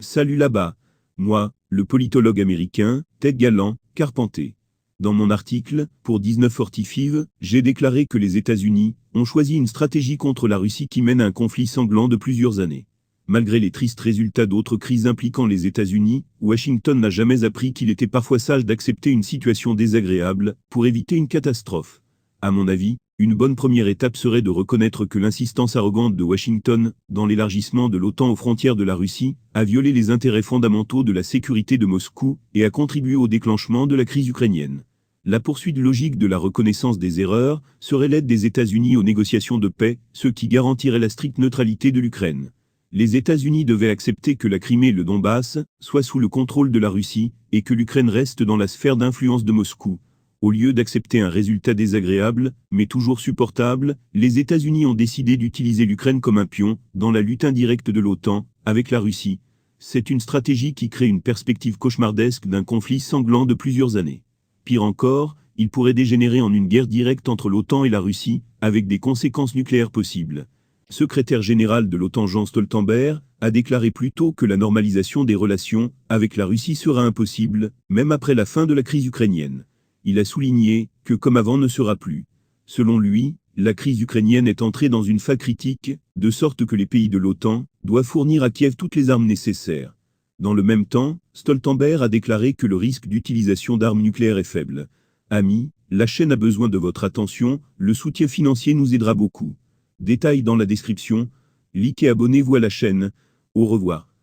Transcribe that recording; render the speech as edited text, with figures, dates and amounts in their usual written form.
Salut là-bas. Moi, le politologue américain, Ted Gallant, Carpenter. Dans mon article, pour 1945, j'ai déclaré que les États-Unis ont choisi une stratégie contre la Russie qui mène à un conflit sanglant de plusieurs années. Malgré les tristes résultats d'autres crises impliquant les États-Unis, Washington n'a jamais appris qu'il était parfois sage d'accepter une situation désagréable pour éviter une catastrophe. À mon avis, une bonne première étape serait de reconnaître que l'insistance arrogante de Washington, dans l'élargissement de l'OTAN aux frontières de la Russie, a violé les intérêts fondamentaux de la sécurité de Moscou et a contribué au déclenchement de la crise ukrainienne. La poursuite logique de la reconnaissance des erreurs serait l'aide des États-Unis aux négociations de paix, ce qui garantirait la stricte neutralité de l'Ukraine. Les États-Unis devaient accepter que la Crimée et le Donbass soient sous le contrôle de la Russie et que l'Ukraine reste dans la sphère d'influence de Moscou. Au lieu d'accepter un résultat désagréable, mais toujours supportable, les États-Unis ont décidé d'utiliser l'Ukraine comme un pion dans la lutte indirecte de l'OTAN avec la Russie. C'est une stratégie qui crée une perspective cauchemardesque d'un conflit sanglant de plusieurs années. Pire encore, il pourrait dégénérer en une guerre directe entre l'OTAN et la Russie, avec des conséquences nucléaires possibles. Secrétaire général de l'OTAN Jens Stoltenberg a déclaré plus tôt que la normalisation des relations avec la Russie sera impossible, même après la fin de la crise ukrainienne. Il a souligné que comme avant ne sera plus. Selon lui, la crise ukrainienne est entrée dans une phase critique, de sorte que les pays de l'OTAN doivent fournir à Kiev toutes les armes nécessaires. Dans le même temps, Stoltenberg a déclaré que le risque d'utilisation d'armes nucléaires est faible. Amis, la chaîne a besoin de votre attention, le soutien financier nous aidera beaucoup. Détail dans la description. Likez et abonnez-vous à la chaîne. Au revoir.